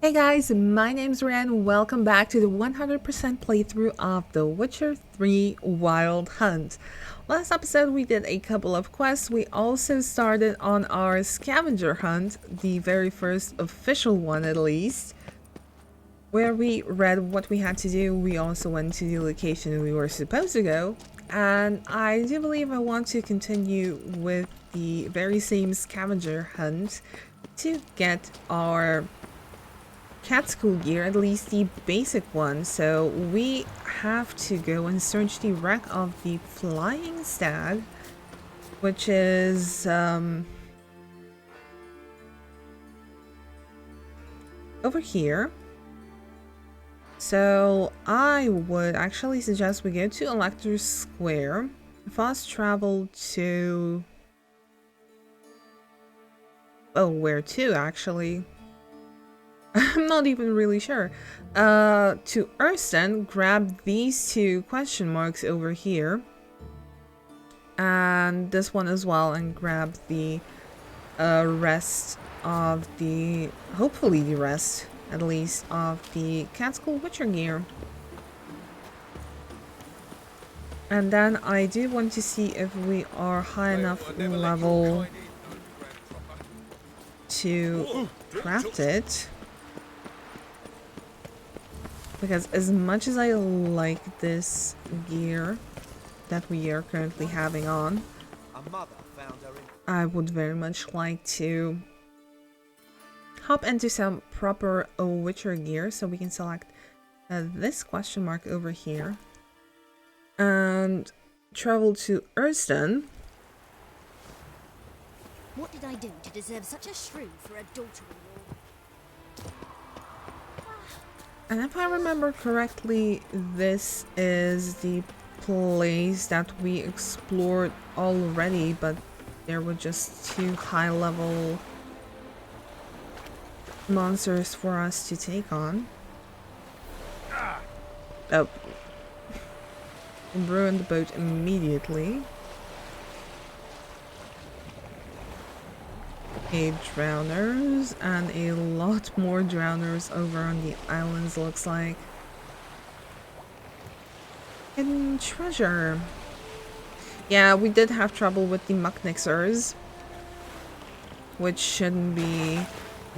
Hey guys, my name's Ryan. Welcome back to the 100% playthrough of The Witcher 3 Wild Hunt. Last episode we did a couple of quests. We also started on our scavenger hunt, the very first official one at least, where we read what we had to do. We also went to the location we were supposed to go, and I do believe I want to continue with the very same scavenger hunt to get our cat school gear, at least the basic one. So we have to go and search the wreck of the flying stag, which is over here. So I would actually suggest we go to Elector Square, fast travel to... oh, where to actually? I'm not even really sure. To Erston, grab these two question marks over here. And this one as well, and grab the rest of the... hopefully the rest, at least, of the Catskill Witcher gear. And then I do want to see if we are high enough level to craft it. Because as much as I like this gear that we are currently having on, I would very much like to hop into some proper Witcher gear. So we can select this question mark over here and travel to Erston. What did I do to deserve such a shrew for a daughter-in-law? And if I remember correctly, this is the place that we explored already, but there were just too high level monsters for us to take on. Oh. Ruined the boat immediately. Drowners, and a lot more drowners over on the islands, looks like. Hidden treasure. Yeah, we did have trouble with the mucknixers, which shouldn't be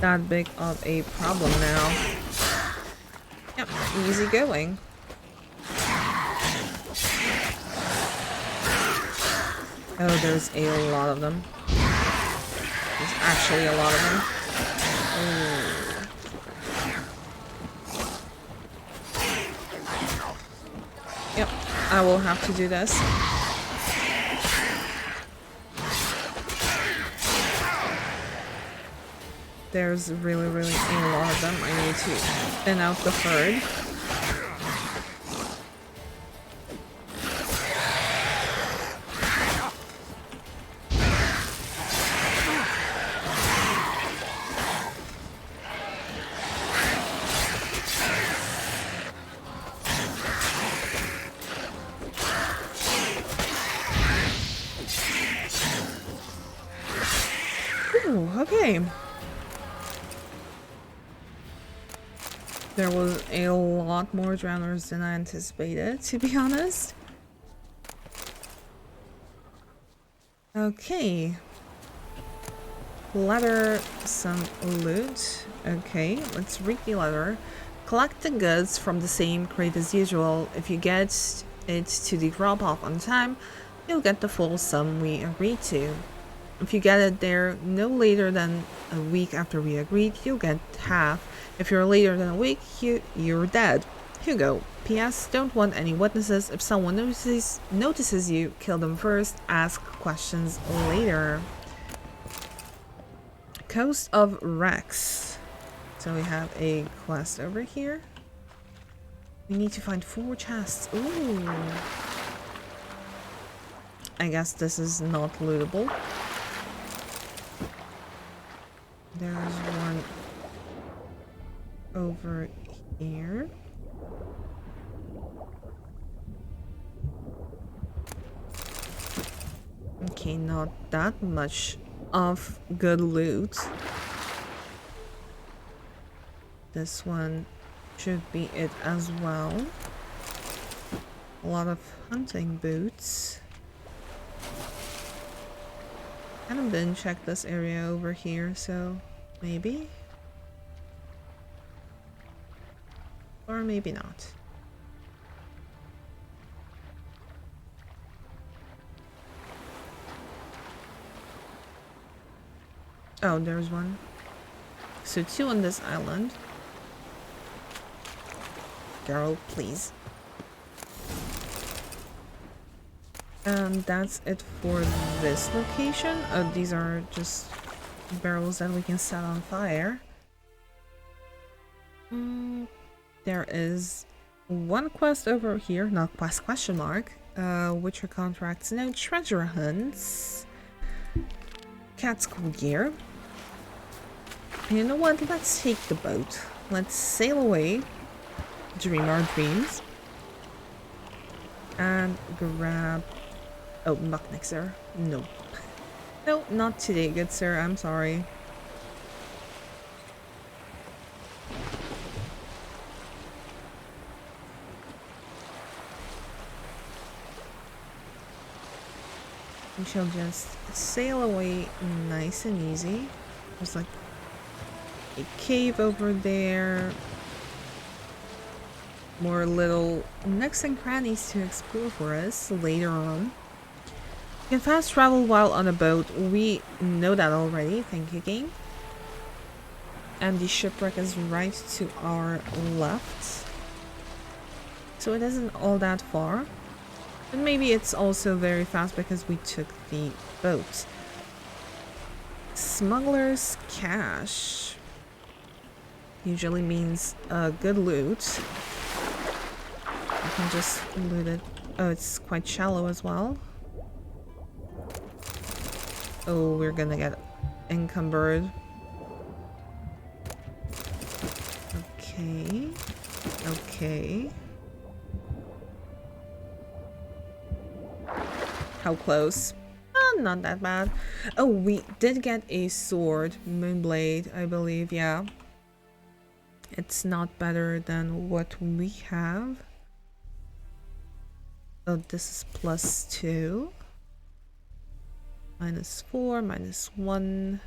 that big of a problem now. Yep, easy going. Oh, there's a lot of them. There's actually a lot of them. Yep, I will have to do this. There's really a lot of them. I need to thin out the herd. Okay. There was a lot more drowners than I anticipated, to be honest. Okay. Letter, some loot. Okay, let's read the letter. Collect the goods from the same crate as usual. If you get it to the drop-off on time, you'll get the full sum we agreed to. If you get it there no later than a week after we agreed, you'll get half. If you're later than a week, you're dead. Hugo. P.S. Don't want any witnesses. If someone notices you, kill them first. Ask questions later. Coast of Rex. So we have a quest over here. We need to find 4 chests. Ooh. I guess this is not lootable. There's one over here. Okay, not that much of good loot. This one should be it as well. A lot of hunting boots. I haven't been checked this area over here, so maybe? Or maybe not. Oh, there's one. So 2 on this island. Geralt, please. And that's it for this location. These are just barrels that we can set on fire. There is one quest over here, not quest question mark. Witcher contracts, no treasure hunts. Cat school gear. You know what? Let's take the boat. Let's sail away. Dream our dreams. And grab... Oh, Mucknixer. No. No, not today, good sir. I'm sorry. We shall just sail away nice and easy. There's like a cave over there. More little nooks and crannies to explore for us later on. You can fast travel while on a boat. We know that already. Thank you, game. And the shipwreck is right to our left. So it isn't all that far. But maybe it's also very fast because we took the boat. Smuggler's cache. Usually means good loot. I can just loot it. Oh, it's quite shallow as well. Oh, we're gonna get encumbered. Okay. Okay. How close? Not that bad. Oh, we did get a sword. Moonblade, I believe. Yeah. It's not better than what we have. Oh, this is +2. -4, -1.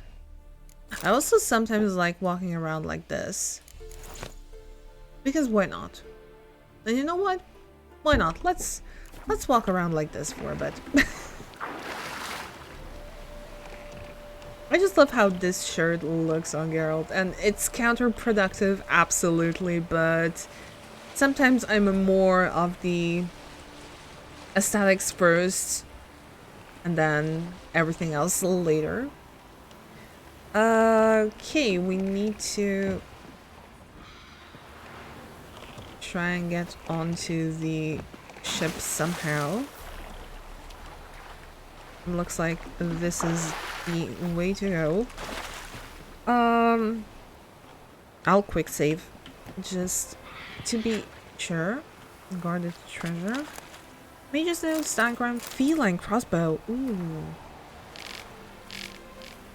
I also sometimes like walking around like this. Because why not? And you know what? Why not? Let's walk around like this for a bit. I just love how this shirt looks on Geralt, and it's counterproductive, absolutely, but sometimes I'm more of the aesthetics first and then everything else later. Okay, we need to try and get onto the ship somehow. Looks like this is the way to go. I'll quick save just to be sure. Guarded treasure. Mage's Nose, Simstagram, feline crossbow. Ooh.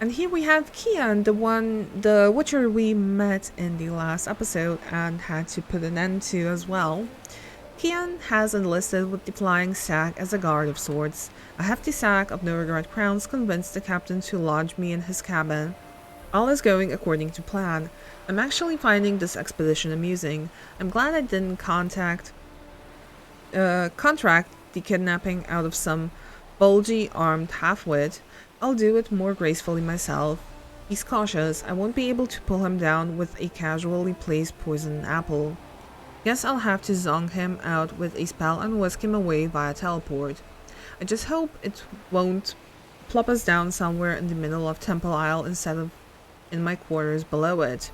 And here we have Kian, the Witcher we met in the last episode and had to put an end to as well. Kian has enlisted with the flying sack as a guard of sorts. A hefty sack of Novigrad crowns convinced the captain to lodge me in his cabin. All is going according to plan. I'm actually finding this expedition amusing. I'm glad I didn't contract the kidnapping out of some bulgy armed half-wit. I'll do it more gracefully myself. He's cautious. I won't be able to pull him down with a casually placed poisoned apple. Guess I'll have to zong him out with a spell and whisk him away via teleport. I just hope it won't plop us down somewhere in the middle of Temple Isle instead of in my quarters below it.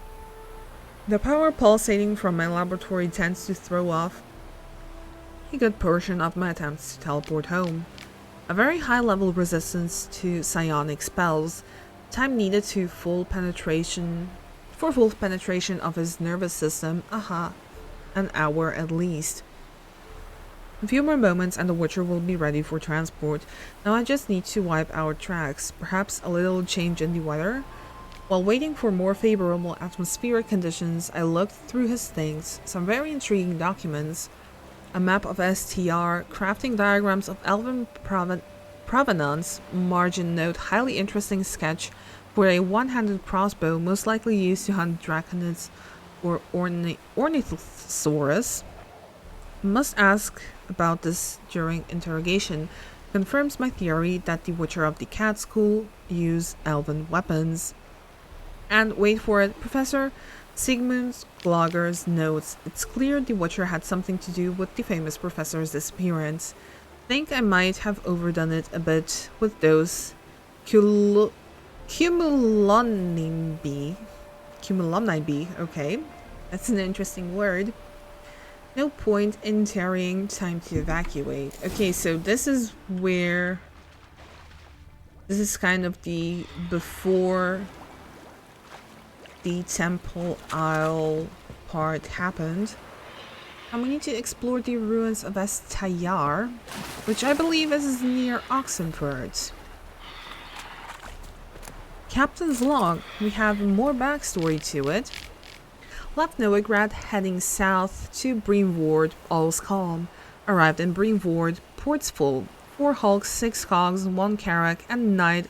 The power pulsating from my laboratory tends to throw off a good portion of my attempts to teleport home. A very high level resistance to psionic spells, time needed to full penetration of his nervous system, an hour at least. A few more moments and the Witcher will be ready for transport. Now I just need to wipe our tracks, perhaps a little change in the weather. While waiting for more favorable atmospheric conditions, I looked through his things, some very intriguing documents, a map of STR, crafting diagrams of elven provenance, margin note, highly interesting sketch for a one-handed crossbow most likely used to hunt draconids or ornithosaurus. Must ask about this during interrogation. Confirms my theory that the Witcher of the Cat School use elven weapons. And wait for it, Professor Sigmund Glogger's notes. It's clear the Witcher had something to do with the famous professor's disappearance. Think I might have overdone it a bit with those cumulonimbee. Cumulonimbee, okay. That's an interesting word. No point in tarrying, time to evacuate. Okay, so this is where... This is kind of the before the Temple Isle part happened. And we need to explore the ruins of Estayar, which I believe is near Oxenford. Captain's log. We have more backstory to it. Left Novigrad heading south to Breamward, all's calm. Arrived in Breamward, ports full. 4 hulks, 6 cogs, 1 carrack, and nigh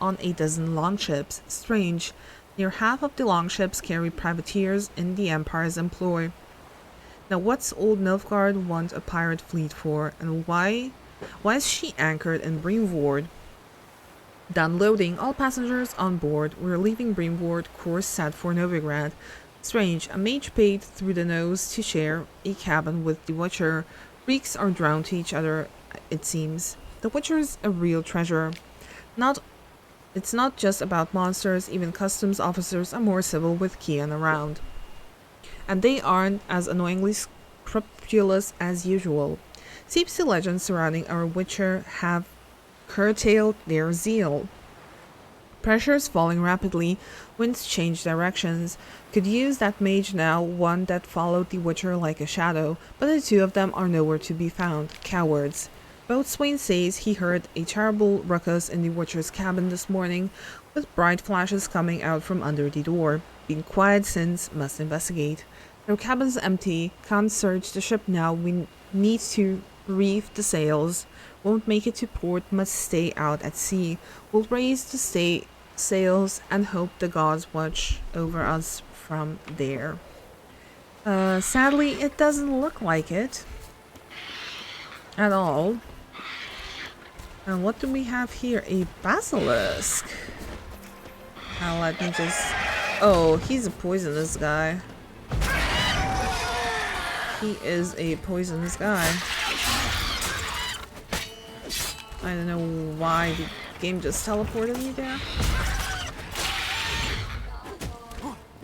on a dozen longships. Strange. Near half of the longships carry privateers in the Empire's employ. Now what's old Nilfgaard want a pirate fleet for, and why is she anchored in Breamward? Done loading, all passengers on board. We're leaving Breamward, course set for Novigrad. Strange, a mage paid through the nose to share a cabin with the Witcher. Reeks are drowned to each other, it seems. The Witcher's a real treasure. It's not just about monsters, even customs officers are more civil with Kian around. And they aren't as annoyingly scrupulous as usual. Seems the legends surrounding our Witcher have curtailed their zeal. Pressure's falling rapidly, winds change directions. Could use that mage now, one that followed the Witcher like a shadow, but the two of them are nowhere to be found. Cowards. Boatswain says he heard a terrible ruckus in the Witcher's cabin this morning, with bright flashes coming out from under the door. Been quiet since, must investigate. Their cabin's empty, can't search the ship now, we need to reef the sails. Won't make it to port, must stay out at sea. We'll raise the sails and hope the gods watch over us from there. Sadly, it doesn't look like it. At all. And what do we have here? A basilisk. Now let me just... Oh, he's a poisonous guy. He is a poisonous guy. I don't know why the game just teleported me there.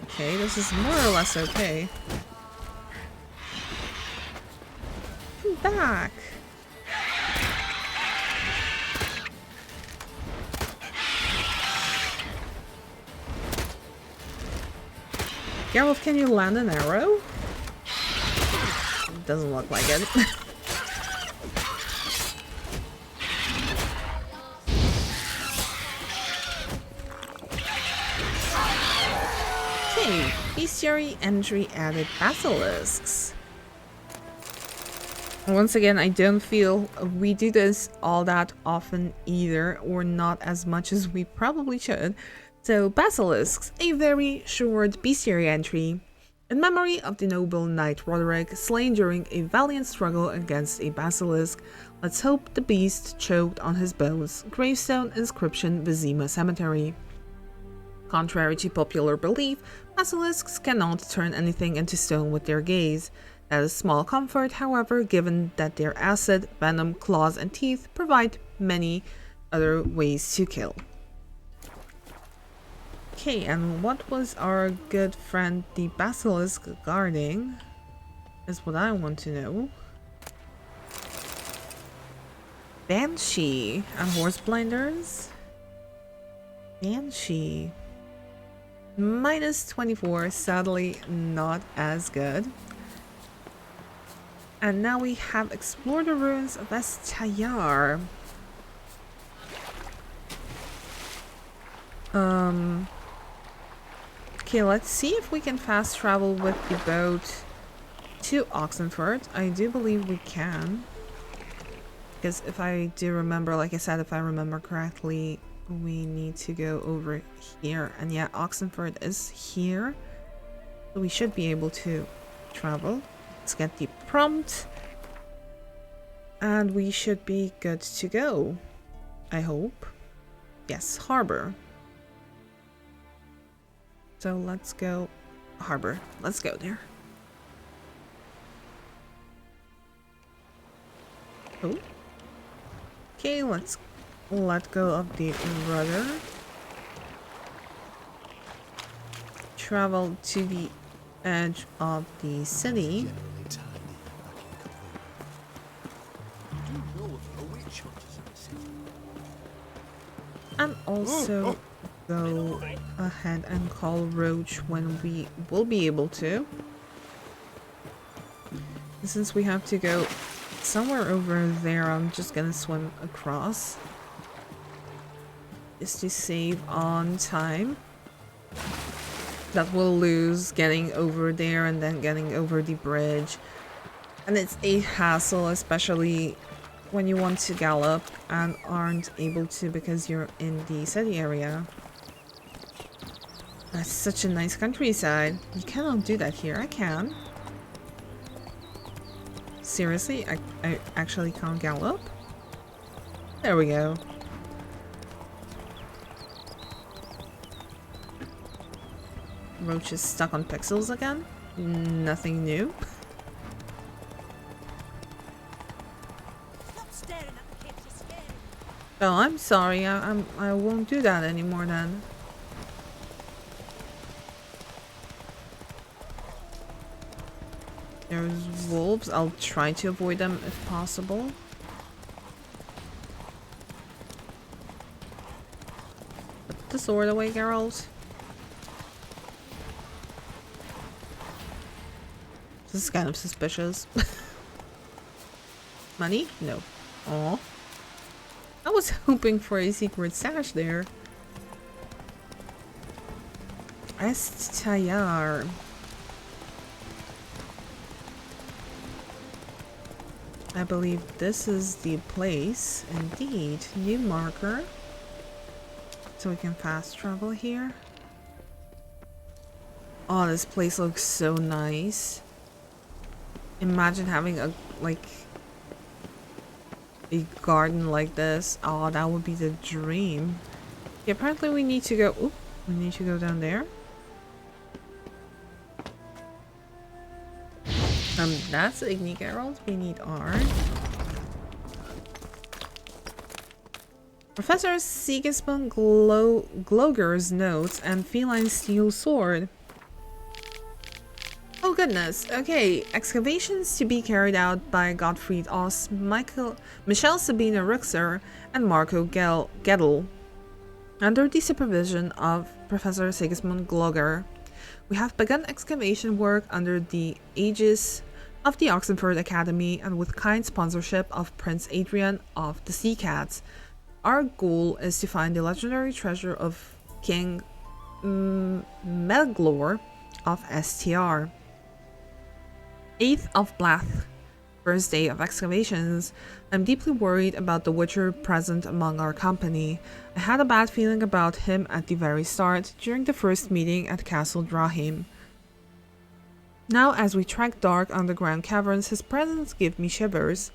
Okay, this is more or less okay. Come back! Geralt, can you land an arrow? It doesn't look like it. Okay, bestiary entry added basilisks. Once again, I don't feel we do this all that often either, or not as much as we probably should. So, basilisks, a very short bestiary entry. In memory of the noble knight Roderick, slain during a valiant struggle against a basilisk, let's hope the beast choked on his bones. Gravestone inscription, Vizima Cemetery. Contrary to popular belief, basilisks cannot turn anything into stone with their gaze. That is small comfort, however, given that their acid, venom, claws, and teeth provide many other ways to kill. Okay, and what was our good friend the basilisk guarding? Is what I want to know. Banshee and horse blinders. Banshee. Minus 24, sadly not as good. And now we have explored the ruins of Estayar. Okay, let's see if we can fast travel with the boat to Oxenford. I do believe we can. Because if I do remember, like I said, if I remember correctly, we need to go over here. And yeah, Oxenford is here. So we should be able to travel. Let's get the prompt. And we should be good to go. I hope. Yes, harbor. So let's go harbor. Let's go there. Oh. Okay, let's let go of the rudder. Travel to the edge of the city. And also go ahead and call Roach when we will be able to. And since we have to go somewhere over there, I'm just gonna swim across. Just to save on time. That we'll lose getting over there and then getting over the bridge. And it's a hassle, especially when you want to gallop and aren't able to because you're in the city area. That's such a nice countryside. You cannot do that here. I can. Seriously? I actually can't gallop? There we go. Roach is stuck on pixels again. Nothing new. Oh, I'm sorry. I won't do that anymore then. There's wolves. I'll try to avoid them if possible. Put the sword away, Geralt. This is kind of suspicious. Money? No. Aw. I was hoping for a secret stash there. Estayar. I believe this is the place. Indeed. New marker. So we can fast travel here. Oh, this place looks so nice. Imagine having a, like, a garden like this. Oh, that would be the dream. Yeah, apparently we need to go... Oop, we need to go down there. That's Igni Geralt. We need R. Professor Sigismund Gloger's notes and feline steel sword. Oh goodness, okay. Excavations to be carried out by Gottfried Oss, Michelle Sabina Ruxer, and Marco Gedel, under the supervision of Professor Sigismund Gloger. We have begun excavation work under the aegis of the Oxenford Academy and with kind sponsorship of Prince Adrian of the Sea Cats. Our goal is to find the legendary treasure of King Melglor of STR. 8th of Blath, first day of excavations. I'm deeply worried about the Witcher present among our company. I had a bad feeling about him at the very start, during the first meeting at Castle Drahim. Now, as we trek dark underground caverns, his presence gives me shivers.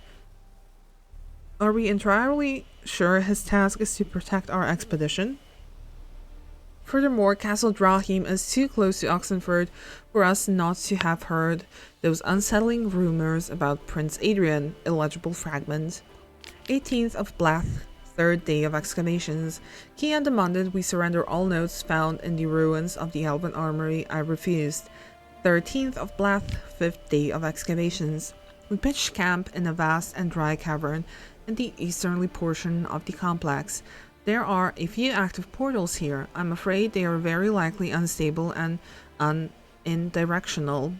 Are we entirely sure his task is to protect our expedition? Furthermore, Castle Drahim is too close to Oxenford for us not to have heard those unsettling rumors about Prince Adrian. Illegible fragment. 18th of Blath, third day of excavations. Kian demanded we surrender all notes found in the ruins of the Elven Armory. I refused. 13th of Blath, fifth day of excavations. We pitched camp in a vast and dry cavern in the easterly portion of the complex. There are a few active portals here. I'm afraid they are very likely unstable and unidirectional.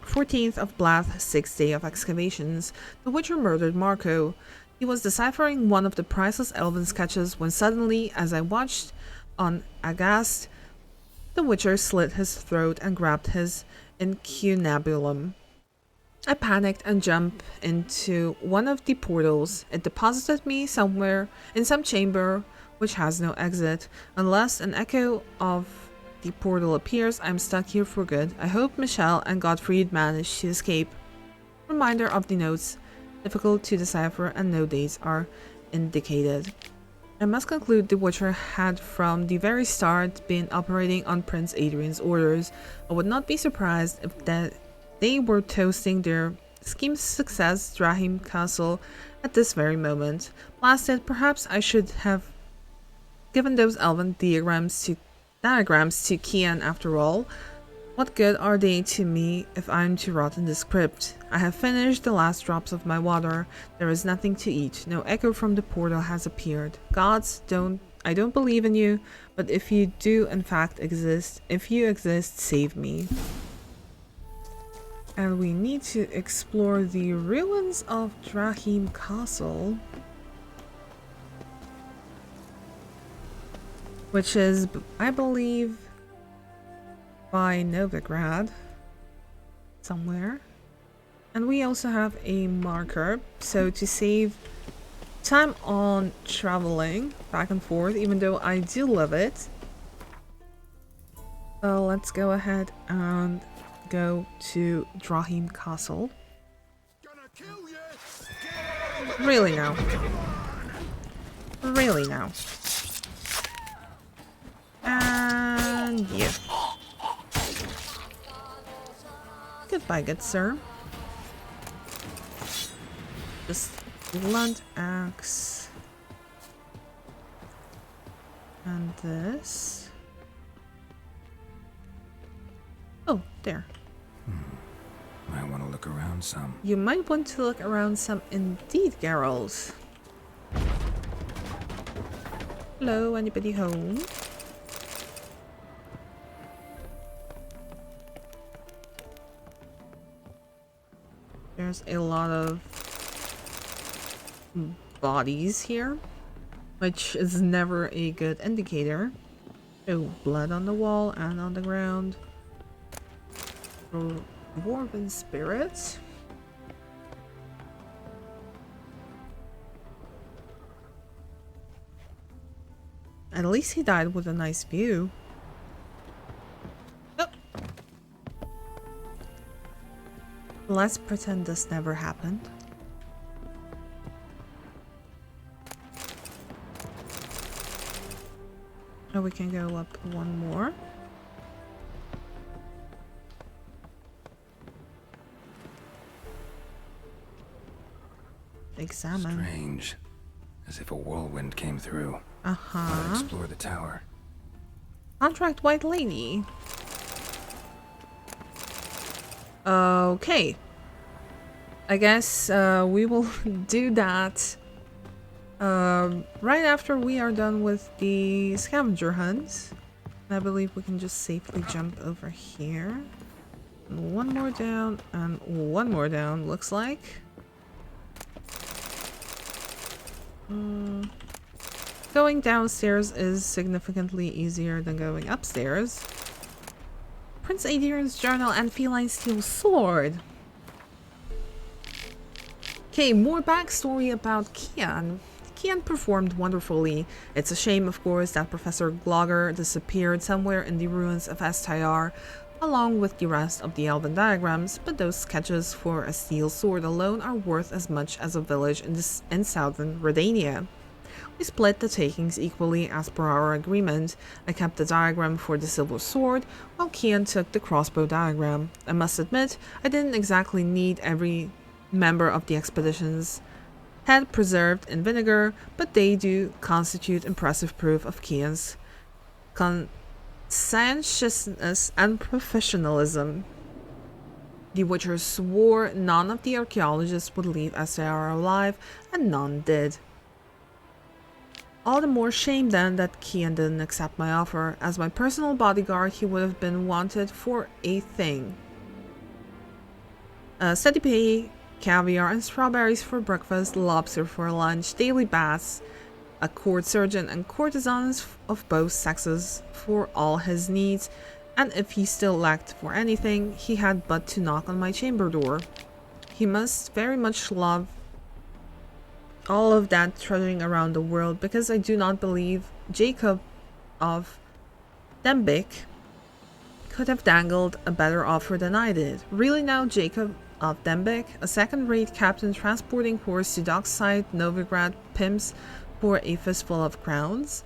14th of Blath, sixth day of excavations. The Witcher murdered Marco. He was deciphering one of the priceless elven sketches when suddenly, as I watched Aghast, the Witcher slit his throat and grabbed his incunabulum. I panicked and jumped into one of the portals. It deposited me somewhere in some chamber which has no exit. Unless an echo of the portal appears, I'm stuck here for good. I hope Michelle and Gottfried manage to escape. Reminder of the notes. Difficult to decipher and no dates are indicated. I must conclude the Witcher had from the very start been operating on Prince Adrian's orders. I would not be surprised if they were toasting their scheme's success, Drahim Castle, at this very moment. Blasted, perhaps I should have given those elven diagrams to Kian after all. What good are they to me if I'm to rot in this crypt? I have finished the last drops of my water. There is nothing to eat. No echo from the portal has appeared. Gods, I don't believe in you, but if you do in fact exist, save me. And we need to explore the ruins of Drahim Castle, which is, I believe, by Novigrad somewhere. And we also have a marker, so to save time on traveling back and forth, even though I do love it, let's go ahead and go to Drahim Castle. Really now? Really now? And you. Goodbye, good sir. Just blunt axe. And this. Oh, there. Might want to look around some. You might want to look around some indeed, Geralt. Hello, anybody home? There's a lot of bodies here, which is never a good indicator. Oh, blood on the wall and on the ground. Dwarven spirits. At least he died with a nice view. Oh. Let's pretend this never happened. Oh, we can go up one more. Examine. Strange. As if a whirlwind came through. Uh-huh. Explore the tower. Contract White Lady. Okay. I guess we will do that right after we are done with the scavenger hunt. I believe we can just safely jump over here. And one more down and one more down, looks like. Going downstairs is significantly easier than going upstairs. Prince Adrian's journal and feline steel sword. Okay, more backstory about Kian. Kian performed wonderfully. It's a shame, of course, that Professor Glogger disappeared somewhere in the ruins of Estayar, along with the rest of the elven diagrams, but those sketches for a steel sword alone are worth as much as a village in southern Redania. We split the takings equally as per our agreement. I kept the diagram for the silver sword, while Kian took the crossbow diagram. I must admit, I didn't exactly need every member of the expedition's head preserved in vinegar, but they do constitute impressive proof of Kian's conscientiousness and professionalism. The Witcher swore none of the archaeologists would leave Estayar alive, and none did. All the more shame then that Kian didn't accept my offer. As my personal bodyguard, he would have been wanted for a thing. Steady pay, caviar and strawberries for breakfast, lobster for lunch, daily baths, a court surgeon and courtesans of both sexes for all his needs, and if he still lacked for anything, he had but to knock on my chamber door. He must very much love all of that trudging around the world, because I do not believe Jacob of Dembic could have dangled a better offer than I did. Really now, Jacob of Dembic, a second-rate captain transporting horse to dockside Novigrad pimps for a fistful of crowns?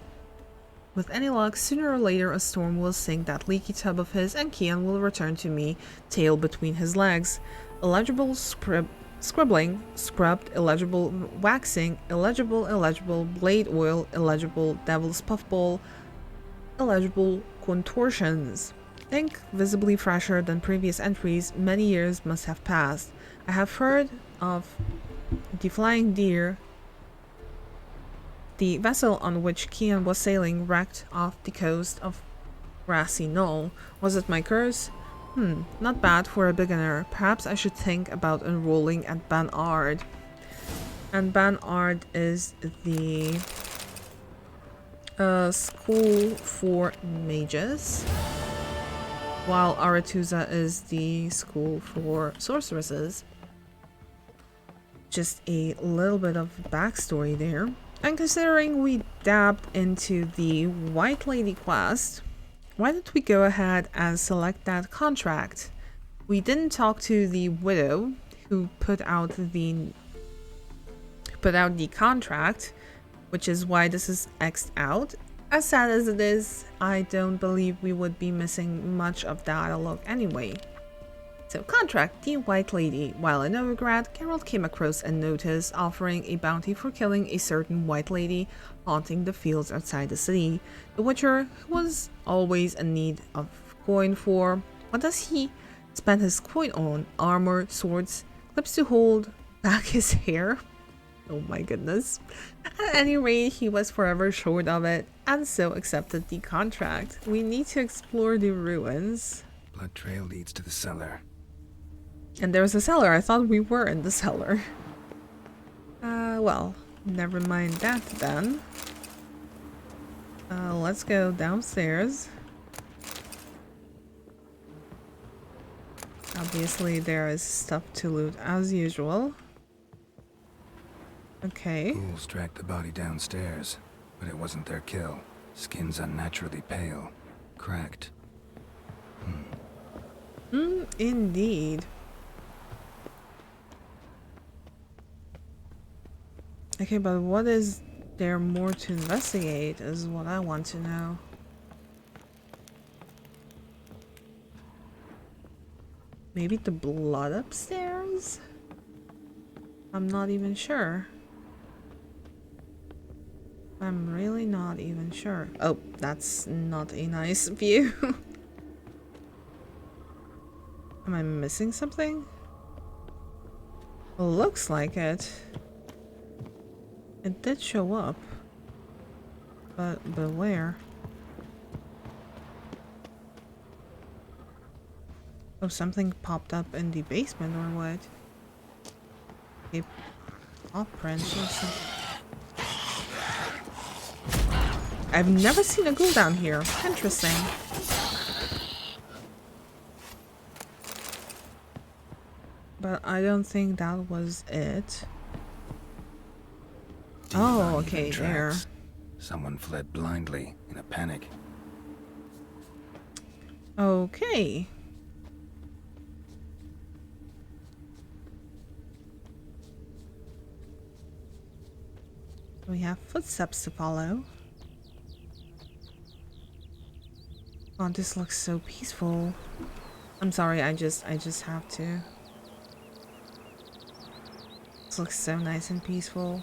With any luck, sooner or later a storm will sink that leaky tub of his and Kian will return to me, tail between his legs. Illegible scribbling, scrubbed, illegible waxing, illegible blade oil, illegible devil's puffball, illegible contortions. Ink visibly fresher than previous entries, many years must have passed. I have heard of the Flying Deer, the vessel on which Kian was sailing, wrecked off the coast of Grassy Knoll. Was it my curse? Not bad for a beginner. Perhaps I should think about enrolling at Ban Ard. And Ban Ard is the school for mages, while Aretuza is the school for sorceresses. Just a little bit of backstory there. And considering we dabbed into the White Lady quest, why don't we go ahead and select that contract? We didn't talk to the widow who put out the contract, which is why this is X'd out. As sad as it is, I don't believe we would be missing much of dialogue anyway. So, contract the White Lady. While in Novigrad, Geralt came across a notice offering a bounty for killing a certain White Lady haunting the fields outside the city. The Witcher, who was always in need of coin for, what does he spend his coin on? Armor, swords, clips to hold back his hair? Oh my goodness. At any rate, he was forever short of it, and so accepted the contract. We need to explore the ruins. Blood trail leads to the cellar. And there's a cellar. I thought we were in the cellar. Well, never mind that then. Let's go downstairs. Obviously, there is stuff to loot as usual. Okay. Ghouls dragged the body downstairs, but it wasn't their kill. Skin's unnaturally pale, cracked. Indeed. Okay, but what is there more to investigate is what I want to know. Maybe the blood upstairs? I'm not even sure. I'm really not even sure. Oh, that's not a nice view. Am I missing something? Looks like it. It did show up. But where? Oh, something popped up in the basement or what? A paw print or something. I've never seen a ghoul down here. Interesting. But I don't think that was it. Oh, okay, there. Someone fled blindly in a panic. Okay. We have footsteps to follow. Oh, this looks so peaceful. I'm sorry, I just have to. This looks so nice and peaceful.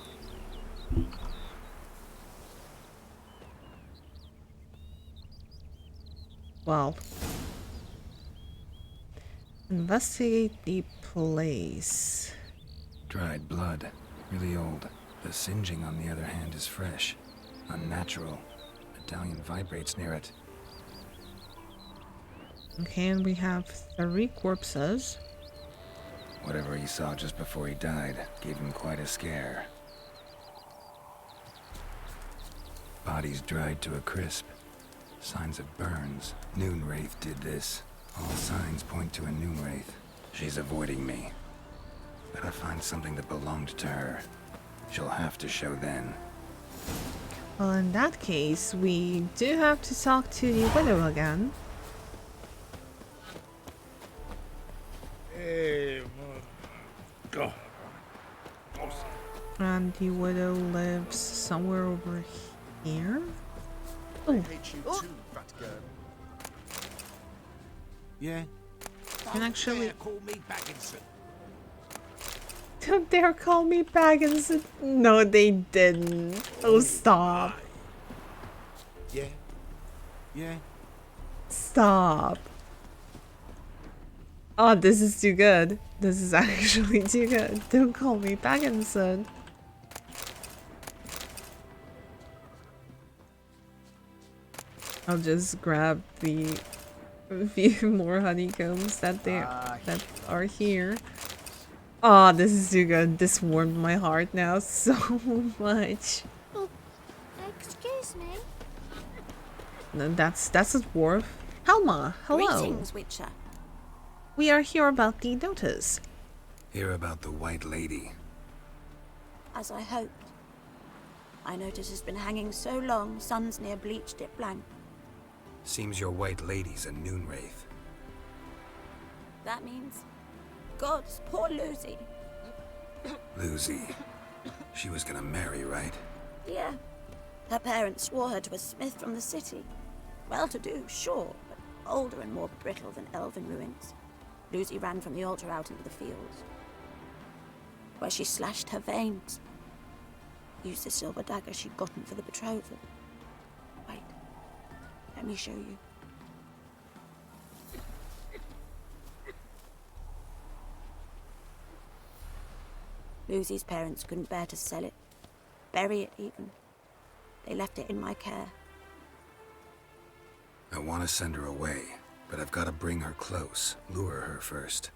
Well, investigate the place. Dried blood, really old. The singeing, on the other hand, is fresh, unnatural. Medallion vibrates near it. Okay, and we have 3 corpses. Whatever he saw just before he died gave him quite a scare. Body's dried to a crisp. Signs of burns. Noonwraith did this. All signs point to a noonwraith. She's avoiding me. Gotta find something that belonged to her. She'll have to show then. Well, in that case, we do have to talk to the widow again. And the widow lives somewhere over here. Oh, Yeah. and actually, Call me Bagginson. don't dare call me Baggins. No, they didn't. Oh, stop. Yeah. Yeah. Stop. Oh, this is too good. This is actually too good. Don't call me Bagginson. I'll just grab the few more honeycombs that are here. Oh, this is too good. This warmed my heart now so much. Oh, excuse me. No, that's a dwarf. Helma, hello. Greetings, Witcher. We are here about the notice. Hear about the White Lady. As I hoped. My notice has been hanging so long, sun's near bleached it blank. Seems your White Lady's a noonwraith. That means... Gods, poor Luzzi. Luzzi. She was gonna marry, right? Yeah. Her parents swore her to a smith from the city. Well-to-do, sure, but older and more brittle than elven ruins. Luzzi ran from the altar out into the fields, where she slashed her veins. Used the silver dagger she'd gotten for the betrothal. Wait, let me show you. Luzzi's parents couldn't bear to sell it, bury it even. They left it in my care. I want to send her away, but I've got to bring her close, lure her first.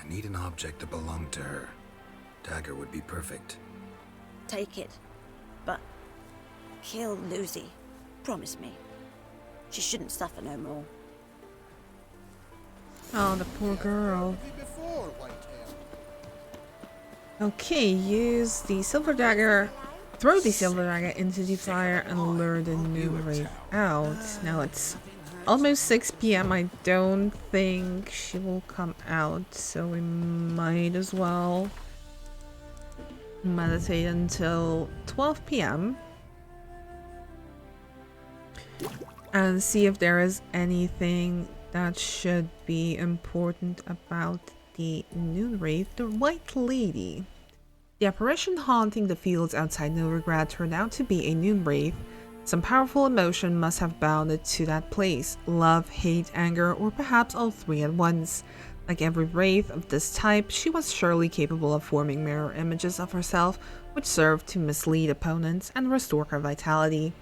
I need an object that belonged to her. Dagger would be perfect. Take it, but kill Luzzi. Promise me. She shouldn't suffer no more. Oh, the poor girl. Before, Whitehair. Okay, use the silver dagger. Throw the silver dagger into the fire and lure the noonwraith out. Now it's almost 6 p.m. I don't think she will come out, so we might as well meditate until 12 p.m. and see if there is anything that should be important about the noonwraith, the White Lady. The apparition haunting the fields outside Novigrad turned out to be a noonwraith. Some powerful emotion must have bound it to that place. Love, hate, anger, or perhaps all three at once. Like every wraith of this type, she was surely capable of forming mirror images of herself, which served to mislead opponents and restore her vitality.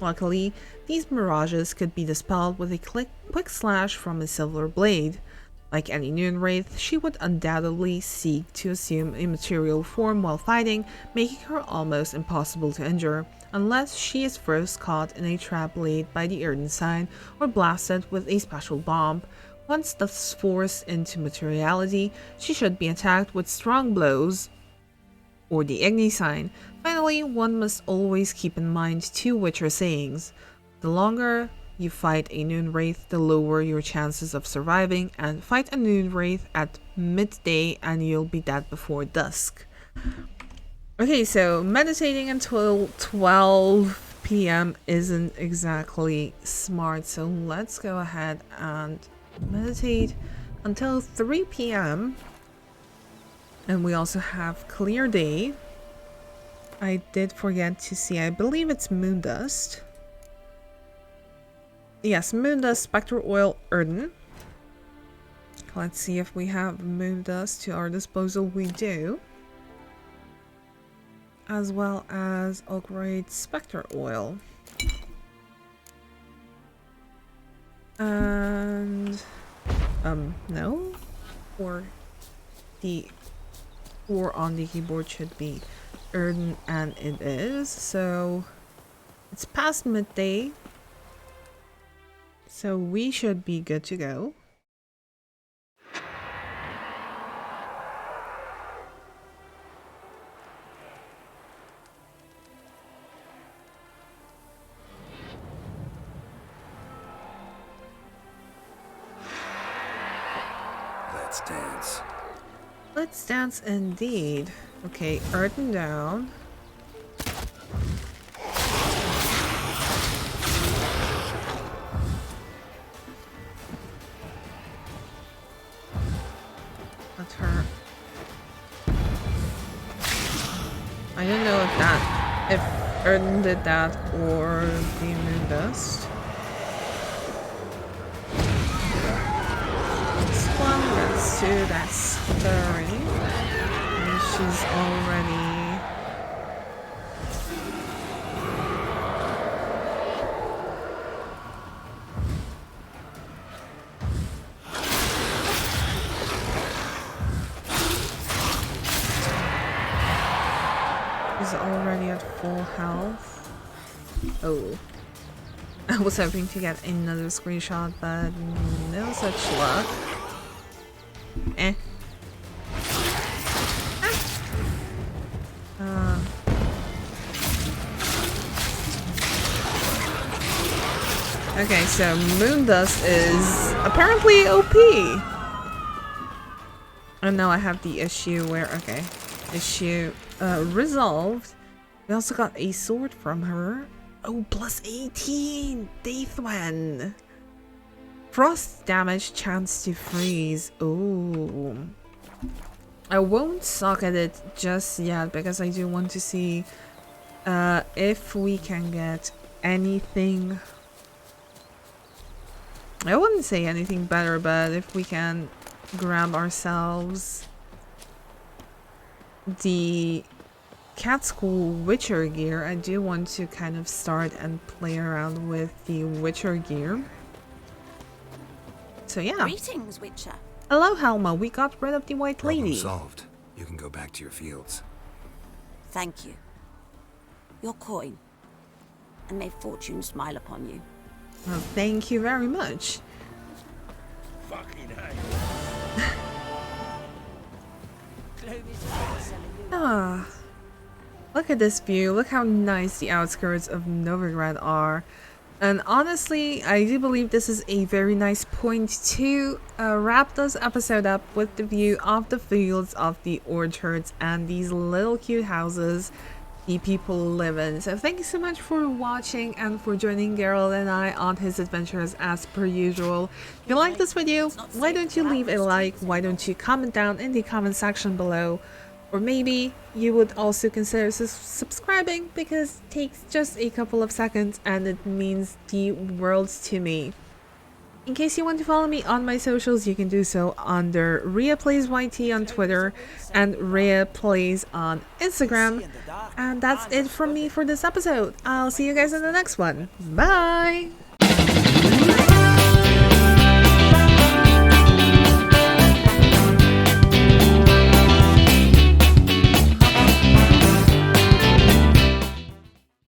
Luckily, these mirages could be dispelled with a quick slash from a silver blade. Like any noonwraith, she would undoubtedly seek to assume a material form while fighting, making her almost impossible to injure, unless she is first caught in a trap laid by the Erden sign or blasted with a special bomb. Once thus forced into materiality, she should be attacked with strong blows or the Igni sign. Finally, one must always keep in mind two Witcher sayings. The longer you fight a noonwraith, the lower your chances of surviving, and fight a noonwraith at midday and you'll be dead before dusk. Okay, so meditating until 12 p.m. isn't exactly smart, so let's go ahead and meditate until 3 p.m. And we also have clear day. I did forget to see, I believe it's moon dust. Yes, moon dust, spectral oil, Erden. Let's see if we have moon dust to our disposal. We do. As well as upgrade spectre oil. And no. Or the 4 on the keyboard should be Erden, and it is. So It's past midday, so we should be good to go. Let's dance. Let's dance indeed. Okay, earthen down. Let her. I don't know if earthen did that or the moon dust. Let's do that stirring. And she's already. She's already at full health. Oh. I was hoping to get another screenshot, but no such luck. Eh. Okay, so moon dust is apparently OP. And now I have the issue where, okay, issue resolved. We also got a sword from her. Oh, plus 18! Deathwen! Frost damage, chance to freeze. Oh. I won't suck at it just yet because I do want to see if we can get anything. I wouldn't say anything better, but if we can grab ourselves the Cat School Witcher gear, I do want to kind of start and play around with the Witcher gear. So yeah. Greetings, Witcher. Hello, Helma. We got rid of the White Problem Lady. solved. You can go back to your fields. Thank you. Your coin. And may fortune smile upon you. Well, thank you very much. Fucking hell. Ah. Look at this view. Look how nice the outskirts of Novigrad are. And honestly, I do believe this is a very nice point to wrap this episode up with the view of the fields, of the orchards, and these little cute houses the people live in. So thank you so much for watching and for joining Geralt and I on his adventures as per usual. If you like this video, why don't you leave a like? Why don't you comment down in the comment section below? Or maybe you would also consider subscribing, because it takes just a couple of seconds and it means the world to me. In case you want to follow me on my socials, you can do so under Rhea Plays YT on Twitter and Rhea Plays on Instagram. And that's it from me for this episode. I'll see you guys in the next one. Bye!